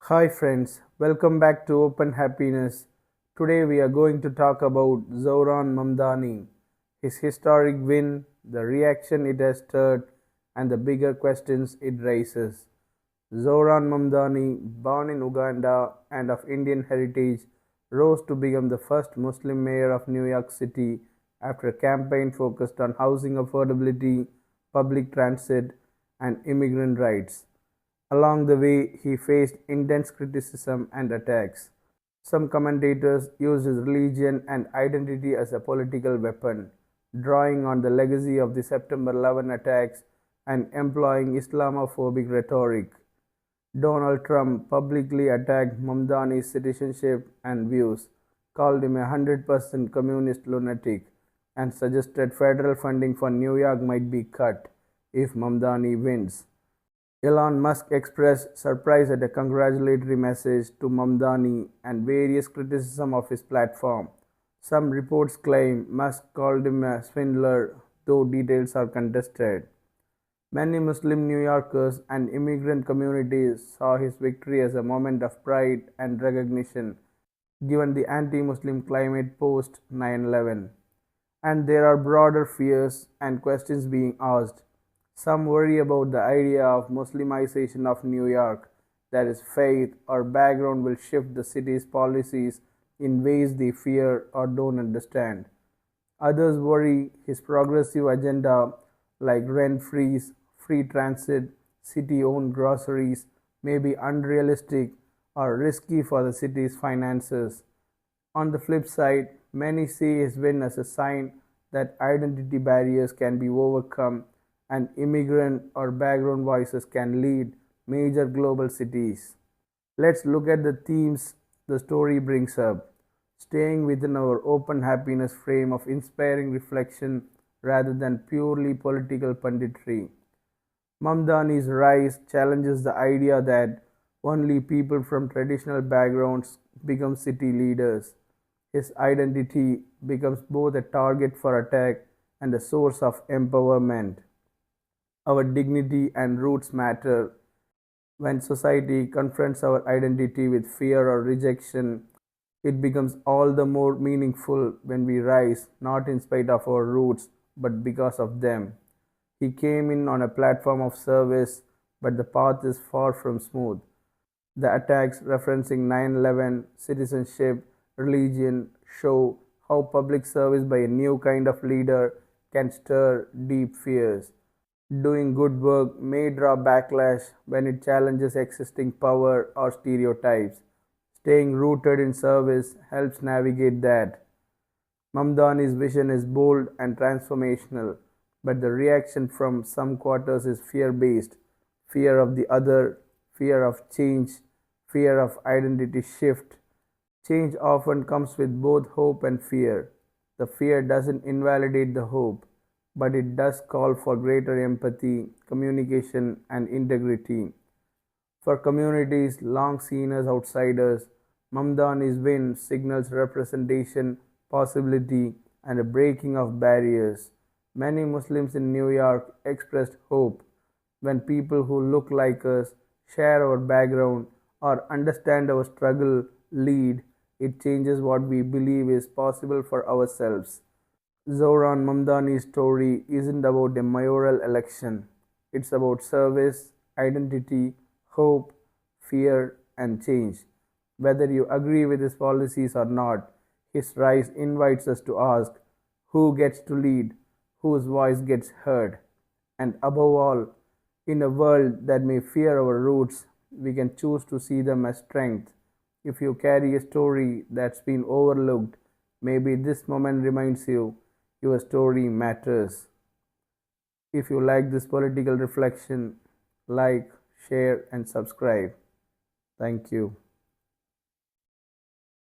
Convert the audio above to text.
Hi friends, welcome back to Open Happiness. Today we are going to talk about Zohran Mamdani, his historic win, the reaction it has stirred, and the bigger questions it raises. Zohran Mamdani, born in Uganda and of Indian heritage, rose to become the first Muslim mayor of New York City after a campaign focused on housing affordability, public transit, and immigrant rights. Along the way, he faced intense criticism and attacks. Some commentators used his religion and identity as a political weapon, drawing on the legacy of the September 11 attacks and employing Islamophobic rhetoric. Donald Trump publicly attacked Mamdani's citizenship and views, called him a 100% communist lunatic, and suggested federal funding for New York might be cut if Mamdani wins. Elon Musk expressed surprise at a congratulatory message to Mamdani and various criticism of his platform. Some reports claim Musk called him a swindler, though details are contested. Many Muslim New Yorkers and immigrant communities saw his victory as a moment of pride and recognition, given the anti-Muslim climate post 9/11. And there are broader fears and questions being asked. Some worry about the idea of Muslimization of New York, that is, faith or background will shift the city's policies in ways they fear or don't understand. Others worry his progressive agenda, like rent freeze, free transit, city owned groceries, may be unrealistic or risky for the city's finances. On the flip side, many see his win as a sign that identity barriers can be overcome and immigrant or background voices can lead major global cities. Let's look at the themes the story brings up, staying within our open happiness frame of inspiring reflection rather than purely political punditry. Mamdani's rise challenges the idea that only people from traditional backgrounds become city leaders. His identity becomes both a target for attack and a source of empowerment. Our dignity and roots matter. When society confronts our identity with fear or rejection, it becomes all the more meaningful when we rise, not in spite of our roots, but because of them. He came in on a platform of service, but the path is far from smooth. The attacks referencing 9/11, citizenship, religion show how public service by a new kind of leader can stir deep fears. Doing good work may draw backlash when it challenges existing power or stereotypes. Staying rooted in service helps navigate that. Mamdani's vision is bold and transformational, but the reaction from some quarters is fear based: fear of the other, fear of change, fear of identity shift. Change often comes with both hope and fear. The fear doesn't invalidate the hope, but it does call for greater empathy, communication, and integrity. For communities long seen as outsiders, Mamdani's win signals representation, possibility, and a breaking of barriers. Many Muslims in New York expressed hope. When people who look like us, share our background, or understand our struggle lead, it changes what we believe is possible for ourselves. Zohran Mamdani's story isn't about a mayoral election. It's about service, identity, hope, fear, and change. Whether you agree with his policies or not, his rise invites us to ask who gets to lead, whose voice gets heard, and above all, in a world that may fear our roots, we can choose to see them as strength. If you carry a story that's been overlooked, maybe this moment reminds you your story matters. If you like this political reflection, like, share, and subscribe. Thank you.